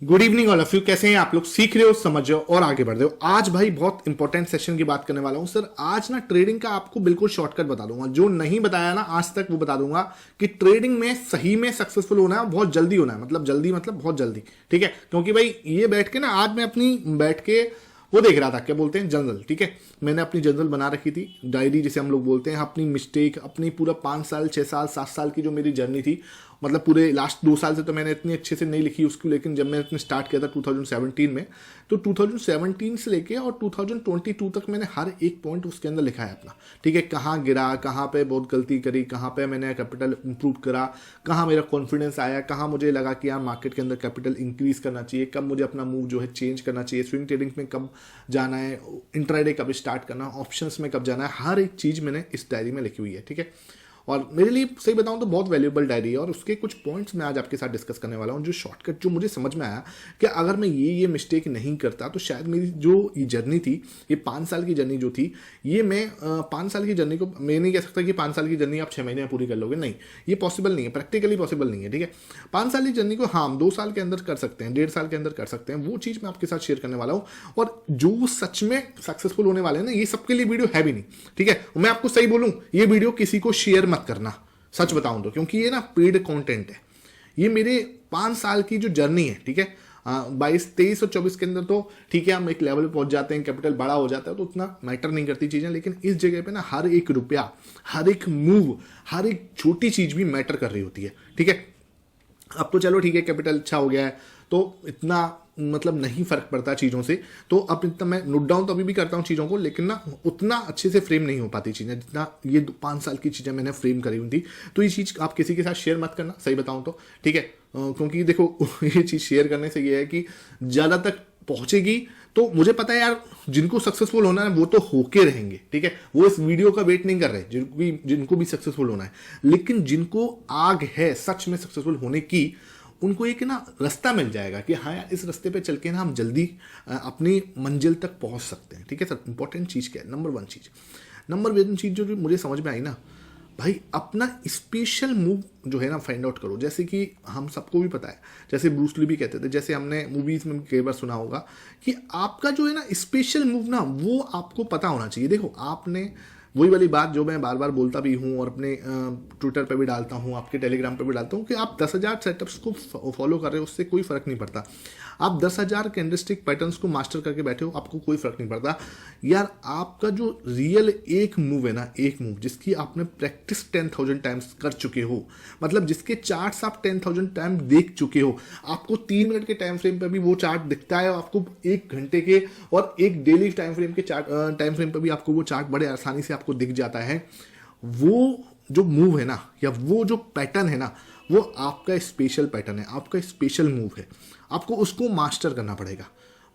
Good evening all of you. कैसे हैं आप लोग? सीख रहे हो, समझ रहे हो और आगे बढ़ रहे हो। आज भाई बहुत इंपॉर्टेंट सेशन की बात करने वाला हूं सर। आज ना ट्रेडिंग का आपको बिल्कुल शॉर्टकट बता दूंगा, जो नहीं बताया ना आज तक वो बता दूंगा कि ट्रेडिंग में सही में सक्सेसफुल होना है, बहुत जल्दी होना है। मतलब जल्दी मतलब बहुत जल्दी, ठीक है। क्योंकि भाई ये बैठ के ना आज मैं अपनी बैठ के वो देख रहा था, क्या बोलते हैं, जर्नल, ठीक है। मैंने अपनी जर्नल बना रखी थी, डायरी जिसे हम लोग बोलते हैं, अपनी मिस्टेक, अपनी पूरा 5 साल 6 साल 7 साल की जो मेरी जर्नी थी, मतलब पूरे लास्ट 2 साल से तो मैंने इतनी अच्छे से नहीं लिखी उसकी, लेकिन जब मैंने स्टार्ट किया था 2017 में, तो 2017 से लेके और 2022 तक मैंने हर एक पॉइंट उसके अंदर लिखा है अपना, ठीक है। कहाँ गिरा, कहाँ पे बहुत गलती करी, कहाँ पे मैंने कैपिटल इंप्रूव करा, कहाँ मेरा कॉन्फिडेंस आया, कहाँ मुझे लगा कि यार मार्केट के अंदर कैपिटल इंक्रीज करना चाहिए, कब मुझे अपना मूव जो है चेंज करना चाहिए, स्विंग ट्रेडिंग में कब जाना है, इंट्राडे कब स्टार्ट करना, ऑप्शंस में कब जाना है, हर एक चीज़ मैंने इस डायरी में लिखी हुई है, ठीक है। और मेरे लिए सही बताऊं तो बहुत वैल्यूएबल डायरी है, और उसके कुछ पॉइंट्स मैं आज आपके साथ डिस्कस करने वाला हूं, जो शॉर्टकट जो मुझे समझ में आया कि अगर मैं ये मिस्टेक नहीं करता तो शायद मेरी जो ये जर्नी थी, ये 5 साल की जर्नी जो थी, ये मैं 5 साल की जर्नी को मैं नहीं कह सकता कि 5 साल की जर्नी आप 6 महीने में पूरी कर लोगे, नहीं, ये पॉसिबल नहीं है, प्रैक्टिकली पॉसिबल नहीं है, ठीक है। 5 साल की जर्नी को हम 2 साल के अंदर कर सकते हैं, 1.5 साल के अंदर कर सकते हैं, वो चीज़ मैं आपके साथ शेयर करने वाला हूँ। और जो सच में सक्सेसफुल होने वाले हैं ना, ये सबके लिए वीडियो है भी नहीं, ठीक है। मैं आपको सही बोलूँ, ये वीडियो किसी को शेयर मत करना, सच बताऊं तो, क्योंकि ये ना पेड कंटेंट है। ये मेरे 5 साल की जो जर्नी है, ठीक है, 22 23 और 24 के अंदर तो ठीक है, हम एक लेवल पे पहुंच जाते हैं, कैपिटल बड़ा हो जाता है तो उतना मैटर नहीं करती चीजें, लेकिन इस जगह पे ना हर एक रुपया, हर एक मूव, हर एक छोटी चीज भी मैटर कर रही होती है, ठीक है। अब तो चलो ठीक है, कैपिटल अच्छा हो गया है तो इतना मतलब नहीं फर्क पड़ता चीज़ों से, तो अब इतना मैं नोट डाउन तो अभी भी करता हूँ चीज़ों को, लेकिन ना उतना अच्छे से फ्रेम नहीं हो पाती चीज़ें जितना ये 5 साल की चीज़ें मैंने फ्रेम करी हुई थी। तो ये चीज़ आप किसी के साथ शेयर मत करना, सही बताऊँ तो, ठीक है। क्योंकि देखो ये चीज़ शेयर करने से ये है कि ज़्यादा तक पहुंचेगी, तो मुझे पता है यार जिनको सक्सेसफुल होना है वो तो होके रहेंगे, ठीक है। वो इस वीडियो का वेट नहीं कर रहे, जिनको भी सक्सेसफुल होना है, लेकिन जिनको आग है सच में सक्सेसफुल होने की, उनको एक ना रास्ता मिल जाएगा कि हाँ यार इस रास्ते पे चल के ना हम जल्दी अपनी मंजिल तक पहुंच सकते हैं, ठीक है सर। इंपॉर्टेंट चीज़ क्या है? नंबर वन चीज़ जो मुझे समझ में आई ना भाई, अपना स्पेशल मूव जो है ना फाइंड आउट करो। जैसे कि हम सबको भी पता है, जैसे ब्रूस ली भी कहते थे, जैसे हमने मूवीज में कई बार सुना होगा कि आपका जो है ना स्पेशल मूव ना, वो आपको पता होना चाहिए। देखो आपने वही वाली बात जो मैं बार बार बोलता भी हूँ और अपने ट्विटर पे भी डालता हूँ, आपके टेलीग्राम पे भी डालता हूँ, कि आप 10,000 सेटअप्स को फॉलो कर रहे हो उससे कोई फर्क नहीं पड़ता। आप 10,000 कैंडलस्टिक पैटर्न्स को मास्टर करके बैठे हो, आपको कोई फर्क नहीं पड़ता यार। आपका जो रियल एक मूव है ना, एक मूव जिसकी आपने प्रैक्टिस 10,000 टाइम्स कर चुके हो, मतलब जिसके चार्ट्स आप 10,000 टाइम देख चुके हो, आपको 3 मिनट के टाइम फ्रेम पर भी वो चार्ट दिखता है, आपको 1 घंटे के और एक डेली टाइम फ्रेम के टाइम फ्रेम पर भी आपको वो चार्ट बड़े आसानी से आपको दिख जाता है। वो जो मूव है ना, या वो जो पैटर्न है ना, वो आपका स्पेशल पैटर्न है, आपका स्पेशल मूव है। आपको उसको मास्टर करना पड़ेगा,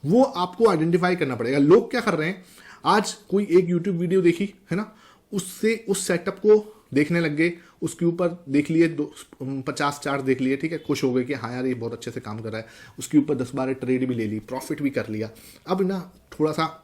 वो आपको आइडेंटिफाई करना पड़ेगा। लोग क्या कर रहे हैं, आज कोई एक यूट्यूब वीडियो देखी है ना, उससे उस सेटअप को देखने लग गए, उसके ऊपर देख लिए 50 चार्ट देख लिए, ठीक है, खुश हो गए कि हाँ यार ये बहुत अच्छे से काम कर रहा है, उसके ऊपर 10-12 ट्रेड भी ले ली, प्रॉफिट भी कर लिया। अब ना थोड़ा सा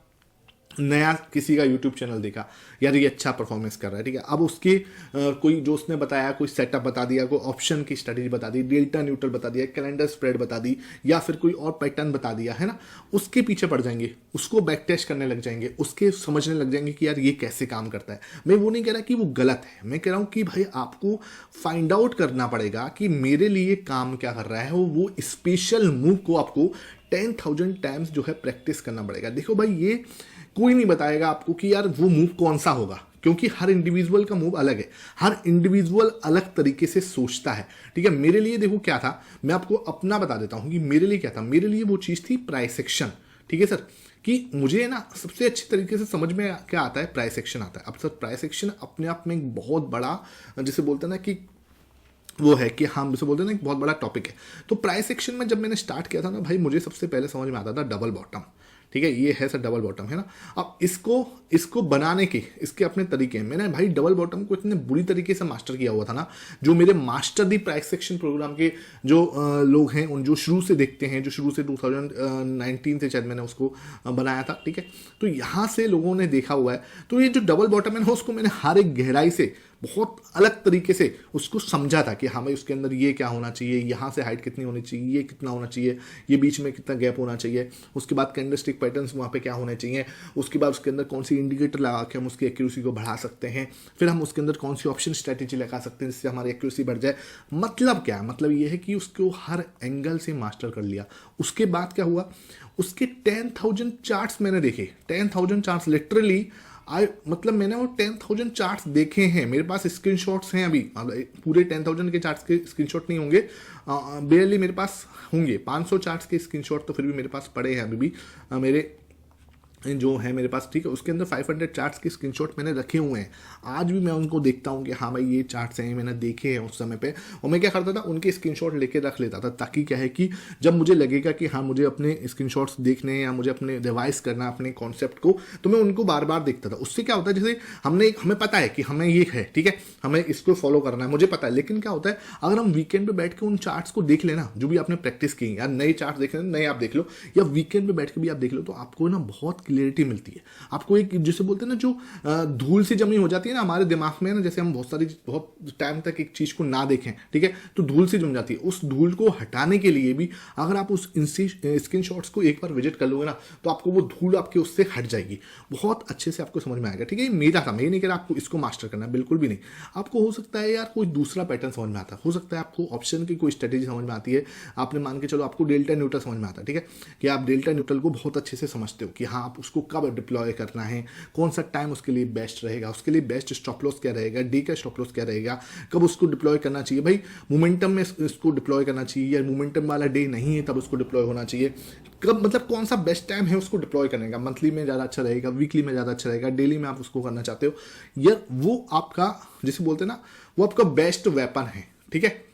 नया किसी का यूट्यूब चैनल देखा, यार ये अच्छा परफॉर्मेंस कर रहा है, ठीक है, अब उसके कोई जो उसने बताया, कोई सेटअप बता दिया, कोई ऑप्शन की स्ट्रेटेजी बता दी, डेल्टा न्यूट्रल बता दिया, कैलेंडर स्प्रेड बता दी, या फिर कोई और पैटर्न बता दिया है ना, उसके पीछे पड़ जाएंगे, उसको बैक टेस्ट करने लग जाएंगे, उसके समझने लग जाएंगे कि यार ये कैसे काम करता है। मैं वो नहीं कह रहा कि वो गलत है, मैं कह रहा हूँ कि भाई आपको फाइंड आउट करना पड़ेगा कि मेरे लिए काम क्या कर रहा है। वो स्पेशल मूव को आपको 10,000 टाइम्स जो है प्रैक्टिस करना पड़ेगा। देखो भाई, ये कोई नहीं बताएगा आपको कि यार वो मूव कौन सा होगा, क्योंकि हर इंडिविजुअल का मूव अलग है, हर इंडिविजुअल अलग तरीके से सोचता है, ठीक है। मेरे लिए देखो क्या था, मैं आपको अपना बता देता हूं कि मेरे लिए क्या था। मेरे लिए वो चीज़ थी प्राइस एक्शन, ठीक है सर, कि मुझे ना सबसे अच्छी तरीके से समझ में क्या आता है, प्राइस एक्शन आता है। अब सर प्राइस एक्शन अपने आप में एक बहुत बड़ा, जिसे बोलते हैं ना कि वो है कि हम जिसे बोलते हैं ना एक बहुत बड़ा टॉपिक है। तो प्राइस एक्शन में जब मैंने स्टार्ट किया था ना भाई, मुझे सबसे पहले समझ में आता था डबल बॉटम, ठीक है, ये है सर डबल बॉटम, है ना। अब इसको बनाने के इसके अपने तरीके हैं। मैंने भाई डबल बॉटम को इतने बुरी तरीके से मास्टर किया हुआ था ना, जो मेरे master the price section program के जो लोग हैं, उन जो शुरू से देखते हैं, जो शुरू से 2019 से शायद मैंने उसको बनाया था, ठीक है, तो यहाँ से लोगों ने देखा हुआ है। तो ये जो डबल बॉटम है ना, उसको मैंने हर एक गहराई से बहुत अलग तरीके से उसको समझा था कि हाँ भाई उसके अंदर ये क्या होना चाहिए, यहाँ से हाइट कितनी होनी चाहिए, ये कितना होना चाहिए, ये बीच में कितना गैप होना चाहिए, उसके बाद कैंडलस्टिक पैटर्न्स वहाँ पे क्या होने चाहिए, उसके बाद उसके अंदर कौन सी इंडिकेटर लगा के हम उसकी एक्यूरेसी को बढ़ा सकते हैं, फिर हम उसके अंदर कौन सी ऑप्शन स्ट्रैटेजी लगा सकते हैं जिससे हमारी एक्यूरेसी बढ़ जाए। मतलब क्या, मतलब ये है कि उसको हर एंगल से मास्टर कर लिया। उसके बाद क्या हुआ, उसके 10,000 चार्ट्स मैंने देखे, 10,000 चार्ट्स लिटरली मतलब मैंने वो 10,000 चार्ट्स देखे हैं, मेरे पास स्क्रीनशॉट्स हैं अभी। पूरे 10,000 के चार्ट्स के स्क्रीनशॉट नहीं होंगे, बेयरली मेरे पास होंगे 500 चार्ट्स के स्क्रीनशॉट तो फिर भी मेरे पास पड़े हैं अभी भी मेरे जो है मेरे पास, ठीक है। उसके अंदर 500 चार्ट्स के स्क्रीनशॉट मैंने रखे हुए हैं। आज भी मैं उनको देखता हूँ कि हाँ भाई ये चार्ट्स हैं, मैंने देखे हैं उस समय पे, और मैं क्या करता था उनके स्क्रीनशॉट लेके रख लेता था, ताकि क्या है कि जब मुझे लगेगा कि हाँ मुझे अपने स्क्रीनशॉट्स देखने हैं या मुझे अपने रिवाइज करना अपने कॉन्सेप्ट को, तो मैं उनको बार बार देखता था। उससे क्या होता है, जैसे हमें पता है कि हमें ये है, ठीक है, हमें इसको फॉलो करना है, मुझे पता है। लेकिन क्या होता है, अगर हम वीकेंड पे बैठ के उन चार्ट्स को देख लेना, जो भी आपने प्रैक्टिस की, या नए चार्ट्स देख लेना, नए आप देख लो, या वीकेंड पे बैठ के भी आप देख लो, तो आपको ना बहुत क्लियरिटी मिलती है। आपको एक जिसे बोलते हैं ना, जो धूल सी जमी हो जाती है ना हमारे दिमाग में ना, जैसे हम बहुत टाइम तक एक चीज को ना देखें, ठीक है, तो धूल सी जम जाती है। उस धूल को हटाने के लिए भी अगर आप उस स्क्रीनशॉट्स को एक बार विजिट कर लोगे ना, तो आपको वो धूल आपके उससे हट जाएगी, बहुत अच्छे से आपको समझ में आएगा, ठीक है। ये मेरा था, मैं नहीं कह रहा आपको इसको मास्टर करना है, बिल्कुल भी नहीं। आपको हो सकता है यार कोई दूसरा पैटर्न समझ में आता है, हो सकता है आपको ऑप्शन की कोई स्ट्रेटेजी समझ में आती है, आपने मान के चलो आपको डेल्टा न्यूट्रल समझ में आता है, ठीक है, कि आप डेल्टा न्यूट्रल को बहुत अच्छे से समझते हो कि हाँ आप उसको कब डिप्लॉय करना है, कौन सा टाइम उसके लिए बेस्ट रहेगा, उसके लिए बेस्ट स्टॉप लॉस क्या रहेगा, डी का स्टॉप लॉस क्या रहेगा, कब उसको डिप्लॉय करना चाहिए, भाई मोमेंटम में इसको डिप्लॉय करना चाहिए या मोमेंटम वाला डे नहीं है तब उसको डिप्लॉय होना चाहिए, कब मतलब कौन सा बेस्ट टाइम है उसको डिप्लॉय करने का, मंथली में ज़्यादा अच्छा रहेगा, वीकली में ज़्यादा अच्छा रहेगा, डेली में आप उसको करना चाहते हो, यार वो आपका जिसे बोलते हैं ना, वो आपका बेस्ट वेपन है, ठीक है,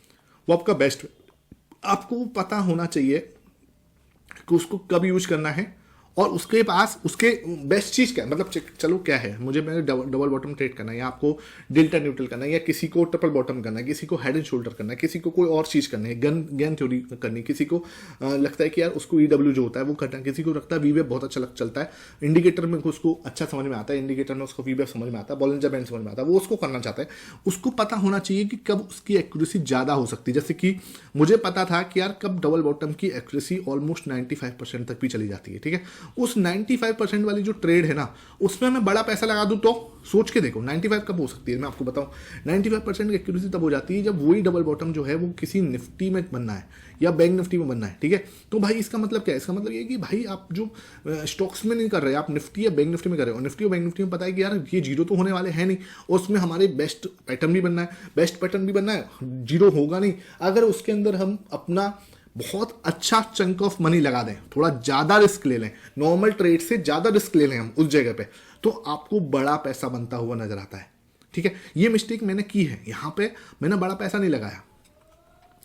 वो आपका बेस्ट, आपको पता होना चाहिए कि उसको कब यूज करना है, और उसके पास उसके बेस्ट चीज़ क्या है, मतलब चलो क्या है, मुझे मैंने डबल बॉटम ट्रेड करना है, या आपको डेल्टा न्यूट्रल करना है, या किसी को ट्रिपल बॉटम करना है, किसी को हेड एंड शोल्डर करना है, किसी को कोई और चीज़ करनी है, गन थ्योरी करनी है, किसी को लगता है कि यार उसको EW जो होता है वो करना है, किसी को लगता है वीवेव बहुत अच्छा चलता है, इंडिकेटर में उसको अच्छा समझ में आता है, इंडिकेटर में उसको वीवेव समझ में आता है, बॉलिंजर बैंड समझ में आता है, वो उसको करना चाहता है। उसको पता होना चाहिए कि कब उसकी एक्यूरेसी ज़्यादा हो सकती है। जैसे कि मुझे पता था कि यार कब डबल बॉटम की एक्यूरेसी ऑलमोस्ट 95% तक भी चली जाती है, ठीक है। उस 95% वाली जो ट्रेड है ना, उसमें मैं बड़ा पैसा लगा दूं तो सोच के देखो 95 कब हो सकती है, मैं आपको बताऊं 95% की एक्यूरेसी तब हो जाती है जब वही डबल बॉटम जो है वो किसी निफ्टी में बनना है या बैंक निफ्टी में बनना है, ठीक है। तो भाई इसका मतलब क्या है, इसका मतलब ये कि भाई आप जो स्टॉक्स में नहीं कर रहे, आप निफ्टी या बैंक निफ्टी में कर रहे हो, निफ्टी और बैंक निफ्टी में पता है कि यार ये जीरो तो होने वाले हैं नहीं, और उसमें हमारे बेस्ट पैटर्न भी बनना है, बेस्ट पैटर्न भी बनना है, जीरो होगा नहीं। अगर उसके अंदर हम अपना बहुत अच्छा चंक ऑफ मनी लगा दें, थोड़ा ज़्यादा रिस्क ले लें, नॉर्मल ट्रेड से ज़्यादा रिस्क ले लें हम उस जगह पे, तो आपको बड़ा पैसा बनता हुआ नजर आता है, ठीक है। ये मिस्टेक मैंने की है, यहाँ पे मैंने बड़ा पैसा नहीं लगाया,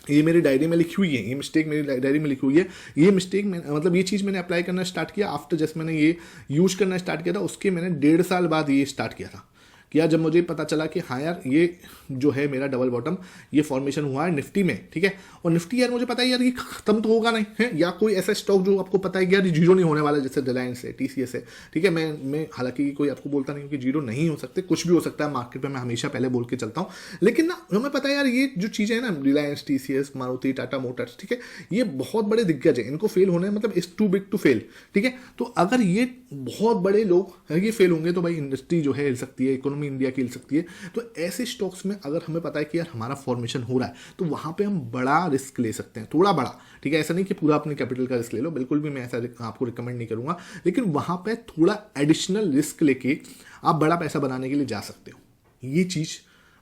ये मेरी डायरी में लिखी हुई है, ये मिस्टेक मेरी डायरी में लिखी हुई है। ये मिस्टेक में मतलब ये चीज़ मैंने अप्लाई करना स्टार्ट किया आफ्टर जस्ट मैंने ये यूज करना स्टार्ट किया था, उसके मैंने 1.5 साल बाद ये स्टार्ट किया था कि यार जब मुझे पता चला कि हाँ यार ये जो है मेरा डबल बॉटम ये फॉर्मेशन हुआ है निफ्टी में, ठीक है। और निफ्टी यार मुझे पता है यार ये खत्म तो होगा नहीं है, या कोई ऐसा स्टॉक जो आपको पता है कि यार जीरो नहीं होने वाला, जैसे रिलायंस है, TCS है, ठीक है। मैं हालांकि कोई आपको बोलता नहीं हूँ कि जीरो नहीं हो सकते, कुछ भी हो सकता है मार्केट में, मैं हमेशा पहले बोल के चलता हूँ। लेकिन ना हमें पता है यार ये जो चीज़ें हैं ना, रिलायंस, TCS, मारुति, टाटा मोटर्स, ठीक है, ये बहुत बड़े दिग्गज है, इनको फेल होने मतलब is too big to fail, ठीक है। तो अगर ये बहुत बड़े लोग ये फेल होंगे तो भाई इंडस्ट्री जो है हिल सकती है, इकोनॉमी इंडिया की हिल सकती है। तो ऐसे स्टॉक्स में अगर हमें पता है कि यार हमारा फॉर्मेशन हो रहा है, तो वहां पे हम बड़ा रिस्क ले सकते हैं, थोड़ा बड़ा, ठीक है। ऐसा नहीं कि पूरा अपने कैपिटल का रिस्क ले लो, बिल्कुल भी मैं ऐसा आपको रिकमेंड नहीं करूंगा, लेकिन वहां पे थोड़ा एडिशनल रिस्क लेके आप बड़ा पैसा बनाने के लिए जा सकते हो। ये चीज़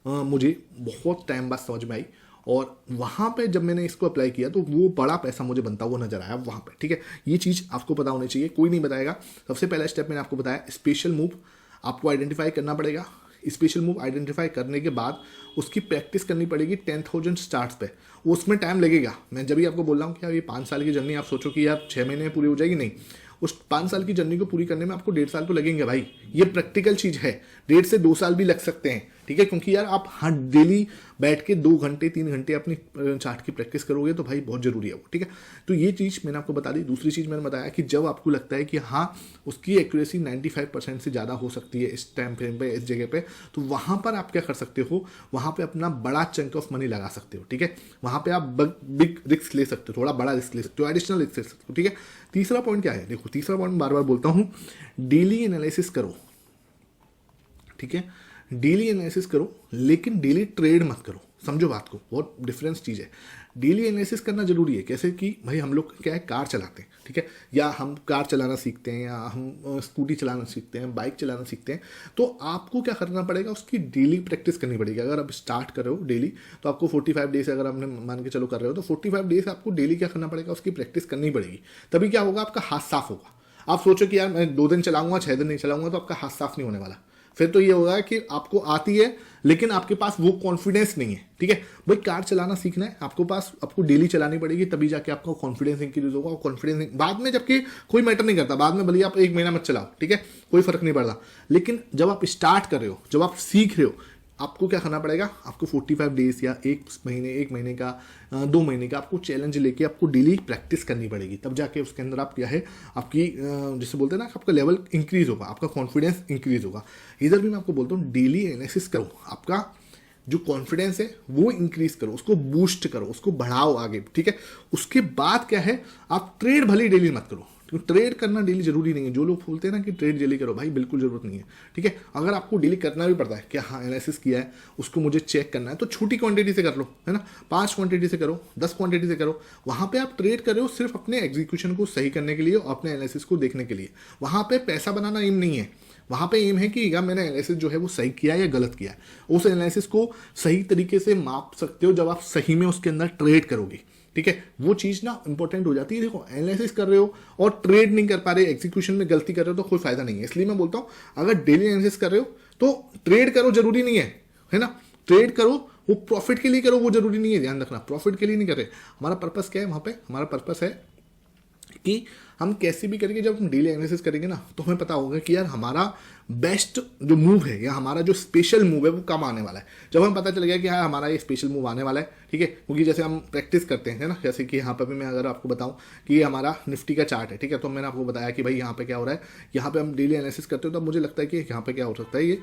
मुझे बहुत टाइम बाद समझ में आई, और वहाँ पे जब मैंने इसको अप्लाई किया तो वो बड़ा पैसा मुझे बनता हुआ नजर आया वहाँ पे, ठीक है। ये चीज़ आपको पता होनी चाहिए, कोई नहीं बताएगा। सबसे पहला स्टेप मैंने आपको बताया, स्पेशल मूव आपको आइडेंटिफाई करना पड़ेगा। स्पेशल मूव आइडेंटिफाई करने के बाद उसकी प्रैक्टिस करनी पड़ेगी 10,000 स्टार्ट्स पे, उसमें टाइम लगेगा। मैं जब भी आपको बोल रहा हूँ कि यार ये 5 साल की जर्नी, आप सोचो कि यार 6 महीने में पूरी हो जाएगी, नहीं, उस 5 साल की जर्नी को पूरी करने में आपको 1.5 साल तो लगेंगे भाई। ये प्रैक्टिकल चीज़ है, 1.5 से 2 साल भी लग सकते हैं, ठीक है, क्योंकि यार आप हाँ डेली बैठ के 2 घंटे 3 घंटे अपनी चार्ट की प्रैक्टिस करोगे तो भाई बहुत जरूरी है वो, ठीक है। तो ये चीज़ मैंने आपको बता दी। दूसरी चीज़ मैंने बताया कि जब आपको लगता है कि हाँ उसकी एक्यूरेसी 95% से ज़्यादा हो सकती है इस टाइम फ्रेम पे, इस जगह पे, तो वहाँ पर आप क्या कर सकते हो, वहाँ पे अपना बड़ा चंक ऑफ मनी लगा सकते हो, ठीक है। वहाँ पे आप बिग रिस्क ले सकते हो, थोड़ा बड़ा रिस्क ले सकते हो, एडिशनल रिस्क ले सकते हो, ठीक है। तीसरा पॉइंट क्या है, देखो तीसरा पॉइंट बार बार बोलता हूँ, डेली एनालिसिस करो, ठीक है। डेली एनालिसिस करो लेकिन डेली ट्रेड मत करो, समझो बात को, बहुत डिफरेंस चीज़ है। डेली एनालिसिस करना जरूरी है, कैसे कि भाई हम लोग क्या है कार चलाते हैं, ठीक है, या हम कार चलाना सीखते हैं, या हम स्कूटी चलाना सीखते हैं, बाइक चलाना सीखते हैं, तो आपको क्या करना पड़ेगा, उसकी डेली प्रैक्टिस करनी पड़ेगी। अगर आप स्टार्ट कर रहे हो डेली तो आपको 45 डेज अगर आपने मान के चलो कर रहे हो तो 45 डेज आपको डेली क्या करना पड़ेगा, उसकी प्रैक्टिस करनी पड़ेगी। तभी क्या होगा, आपका हाथ साफ होगा। आप सोचो कि यार मैं 2 दिन चलाऊंगा 6 दिन नहीं चलाऊंगा तो आपका हाथ साफ नहीं होने वाला। फिर तो ये होगा कि आपको आती है लेकिन आपके पास वो कॉन्फिडेंस नहीं है, ठीक है। भाई कार चलाना सीखना है आपको डेली चलानी पड़ेगी, तभी जाके आपका कॉन्फिडेंस इंक्रीज होगा। और कॉन्फिडेंस बाद में जबकि कोई मैटर नहीं करता, बाद में भले आप 1 महीना मत चलाओ, ठीक है, कोई फर्क नहीं पड़ता। लेकिन जब आप स्टार्ट कर रहे हो, जब आप सीख रहे हो, आपको क्या करना पड़ेगा, आपको 45 डेज या 1 महीने का 2 महीने का आपको चैलेंज लेके आपको डेली प्रैक्टिस करनी पड़ेगी। तब जाके उसके अंदर आप क्या है, आपकी जिसे बोलते हैं ना, आपका लेवल इंक्रीज होगा, आपका कॉन्फिडेंस इंक्रीज होगा। इधर भी मैं आपको बोलता हूँ डेली एनालिसिस करो, आपका जो कॉन्फिडेंस है वो इंक्रीज करो, उसको बूस्ट करो, उसको बढ़ाओ आगे, ठीक है। उसके बाद क्या है, आप ट्रेड भले डेली मत करो, ट्रेड करना डेली जरूरी नहीं है। जो लोग बोलते हैं ना कि ट्रेड डेली करो, भाई बिल्कुल जरूरत नहीं है, ठीक है। अगर आपको डेली करना भी पड़ता है कि हाँ एनालिसिस किया है, उसको मुझे चेक करना है, तो छोटी क्वांटिटी से कर लो, है ना, 5 क्वांटिटी से करो, 10 क्वांटिटी से करो। वहाँ पे आप ट्रेड कर रहे हो सिर्फ अपने एग्जीक्यूशन को सही करने के लिए और अपने एनालिसिस को देखने के लिए। वहाँ पे पैसा बनाना एम नहीं है, वहाँ पे एम है कि या मैंने एनालिसिस जो है वो सही किया है या गलत किया है। उस एनालिसिस को सही तरीके से माप सकते हो जब आप सही में उसके अंदर ट्रेड करोगे, ठीक है। वो चीज़ ना इंपॉर्टेंट हो जाती है। देखो एनालिसिस कर रहे हो और ट्रेड नहीं कर पा रहे, एग्जीक्यूशन में गलती कर रहे हो तो कोई फायदा नहीं है। इसलिए मैं बोलता हूँ अगर डेली एनालिसिस कर रहे हो तो ट्रेड करो, जरूरी नहीं है ना, ट्रेड करो वो प्रॉफिट के लिए करो, वो जरूरी नहीं है, ध्यान रखना, प्रॉफिट के लिए नहीं कर रहे। हमारा पर्पस क्या है वहाँ पे, हमारा पर्पस है कि हम कैसे भी करके जब हम डेली एनालिसिस करेंगे ना तो हमें पता होगा कि यार हमारा बेस्ट जो मूव है या हमारा जो स्पेशल मूव है वो कम आने वाला है। जब हमें पता चल गया कि हाँ हमारा ये स्पेशल मूव आने वाला है, ठीक है, क्योंकि जैसे हम प्रैक्टिस करते हैं ना, जैसे कि यहाँ पर भी मैं अगर आपको बताऊँ कि ये हमारा निफ्टी का चार्ट है, ठीक है, तो मैंने आपको बताया कि भाई यहाँ पे क्या हो रहा है, यहाँ पे हम डेली एनालिसिस करते हो तो मुझे लगता है कि यहाँ पे क्या हो सकता है,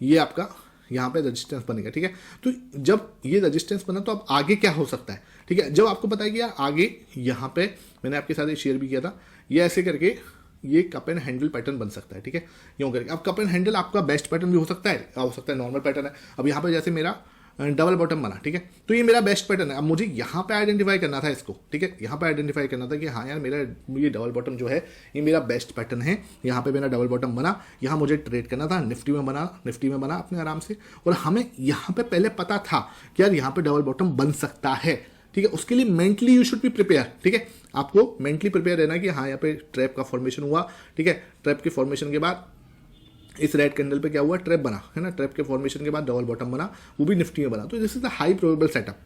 ये आपका यहाँ पे रेजिस्टेंस बनेगा, ठीक है। तो जब ये रेजिस्टेंस बना तो अब आगे क्या हो सकता है, ठीक है। जब आपको पता है कि यार आगे यहाँ पे मैंने आपके साथ ये शेयर भी किया था, ये ऐसे करके ये कप एंड हैंडल पैटर्न बन सकता है, ठीक है, यूं करके। अब कप एंड हैंडल आपका बेस्ट पैटर्न भी हो सकता है नॉर्मल पैटर्न है। अब यहाँ पे जैसे मेरा डबल बॉटम बना, ठीक है, तो ये मेरा बेस्ट पैटर्न है। अब मुझे यहाँ पे आइडेंटिफाई करना था इसको, ठीक है, यहाँ पे आइडेंटिफाई करना था कि हाँ यार मेरा ये डबल बॉटम जो है ये मेरा बेस्ट पैटर्न है, यहाँ पे मेरा डबल बॉटम बना, यहाँ मुझे ट्रेड करना था, निफ्टी में बना अपने आराम से। और हमें यहाँ पे पहले पता था कि यार यहाँ पे डबल बॉटम बन सकता है, ठीक है। उसके लिए mentally you should be prepare, ठीक है, आपको मेंटली प्रिपेयर रहना कि हाँ यहाँ पे ट्रैप का फॉर्मेशन हुआ, ठीक है। ट्रैप के फॉर्मेशन के बाद इस रेड कैंडल पे क्या हुआ, ट्रैप बना, है ना, ट्रैप के फॉर्मेशन के बाद डबल बॉटम बना, वो भी निफ्टी में बना। तो this is the high probable setup,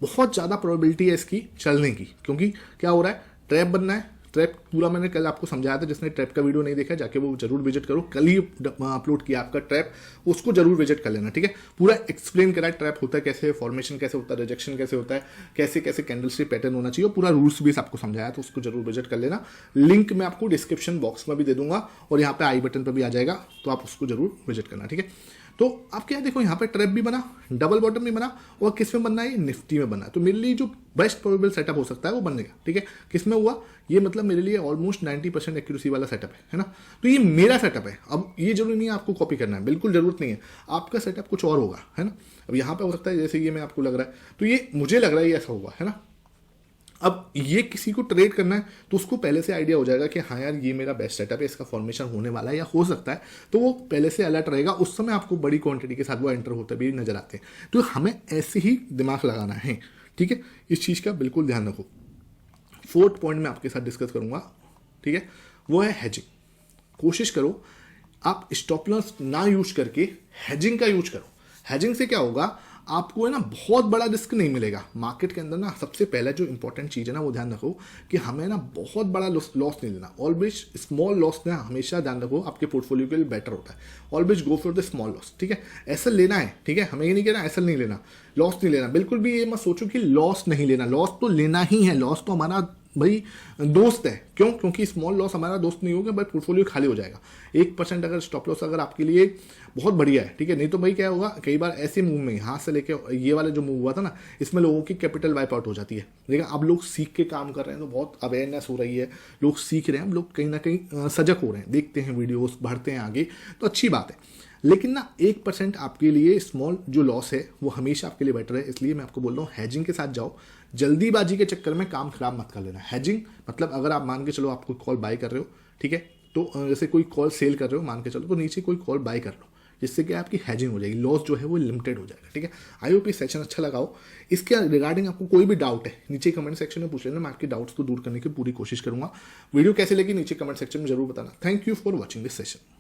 बहुत ज़्यादा प्रोबेबिलिटी है इसकी चलने की, क्योंकि क्या हो रहा है, ट्रैप बनना है। ट्रैप पूरा मैंने कल आपको समझाया था, जिसने ट्रैप का वीडियो नहीं देखा जाके वो जरूर विजिट करो, कल ही अपलोड किया आपका ट्रैप, उसको जरूर विजिट कर लेना, ठीक है। पूरा एक्सप्लेन करा है ट्रैप होता है कैसे, फॉर्मेशन कैसे होता है, रिजेक्शन कैसे होता है, कैसे कैसे कैंडल स्टिक पैटर्न होना चाहिए, पूरा रूल्स भी आपको समझाया, तो उसको जरूर विजिट कर लेना। लिंक मैं आपको डिस्क्रिप्शन बॉक्स में भी दे दूंगा और यहाँ पे आई बटन पर भी आ जाएगा, तो आप उसको जरूर विजिट करना, ठीक है। तो आप क्या देखो यहाँ पे ट्रैप भी बना, डबल बॉटम भी बना, और किस में बनना है, निफ्टी में बनना है। तो मेरे लिए जो बेस्ट प्रोबेबल सेटअप हो सकता है वो बनेगा, ठीक है। किस में हुआ, ये मतलब मेरे लिए ऑलमोस्ट 90% एक्यूरेसी वाला सेटअप है ना। तो ये मेरा सेटअप है। अब ये जरूरी नहीं है आपको कॉपी करना है, बिल्कुल जरूरत नहीं है, आपका सेटअप कुछ और होगा, है ना। अब यहाँ पे हो सकता है जैसे ये मैं आपको लग रहा है, तो ये मुझे लग रहा है ये ऐसा होगा, है ना। अब ये किसी को ट्रेड करना है तो उसको पहले से आइडिया हो जाएगा कि हाँ यार ये मेरा बेस्ट सेटअप है, इसका फॉर्मेशन होने वाला है या हो सकता है, तो वो पहले से अलर्ट रहेगा। उस समय आपको बड़ी क्वांटिटी के साथ वो एंटर होते भी नजर आते हैं। तो हमें ऐसे ही दिमाग लगाना है, ठीक है, इस चीज़ का बिल्कुल ध्यान रखो। 4th पॉइंट मैं आपके साथ डिस्कस करूंगा, ठीक है, वो है हैजिंग। कोशिश करो आप स्टॉप लॉस ना यूज करके हैजिंग का यूज करो। हैजिंग से क्या होगा, आपको है ना बहुत बड़ा रिस्क नहीं मिलेगा मार्केट के अंदर ना। सबसे पहला जो इंपॉर्टेंट चीज़ है ना वो ध्यान रखो कि हमें ना बहुत बड़ा लॉस नहीं लेना। ऑलवेज स्मॉल लॉस ना हमेशा ध्यान रखो आपके पोर्टफोलियो के लिए बेटर होता है। Always go for the small loss, ठीक है। ऐसा लेना है, ठीक है, हमें ये नहीं कहना ऐसा नहीं लेना, लॉस नहीं लेना, बिल्कुल भी ये मत सोचो कि लॉस नहीं लेना। लॉस तो लेना ही है, लॉस तो हमारा भाई दोस्त है। क्यों? क्योंकि स्मॉल लॉस हमारा दोस्त नहीं होगा भाई, पोर्टफोलियो खाली हो जाएगा। 1% अगर स्टॉप लॉस अगर आपके लिए बहुत बढ़िया है, ठीक है। नहीं तो भाई क्या होगा, कई बार ऐसे मूव में हाथ से लेके ये वाला जो मूव हुआ था ना, इसमें लोगों की कैपिटल वाइप आउट हो जाती है। लेकिन अब लोग सीख के काम कर रहे हैं तो बहुत अवेयरनेस हो रही है, लोग सीख रहे हैं, लोग कहीं ना कहीं सजग हो रहे हैं, देखते हैं वीडियोस, बढ़ते हैं आगे, तो अच्छी बात है। लेकिन ना 1% आपके लिए स्मॉल जो लॉस है वो हमेशा आपके लिए बेटर है। इसलिए मैं आपको बोल रहा हूँ हैजिंग के साथ जाओ, जल्दीबाजी के चक्कर में काम खराब मत कर लेना। हैजिंग मतलब अगर आप मान के चलो आप कोई कॉल बाय कर रहे हो, ठीक है, तो जैसे कोई कॉल सेल कर रहे हो मान के चलो, तो नीचे कोई कॉल बाय कर लो, जिससे कि आपकी हैजिंग हो जाएगी, लॉस जो है वो लिमिटेड हो जाएगा, ठीक है। आई होप ये सेक्शन अच्छा लगाओ। इसके रिगार्डिंग आपको कोई भी डाउट है नीचे कमेंट सेक्शन में पूछ लेना, मैं आपके डाउट्स को दूर करने की पूरी कोशिश करूंगा। वीडियो कैसे लगी नीचे कमेंट सेक्शन में जरूर बताना। Thank you for watching this session.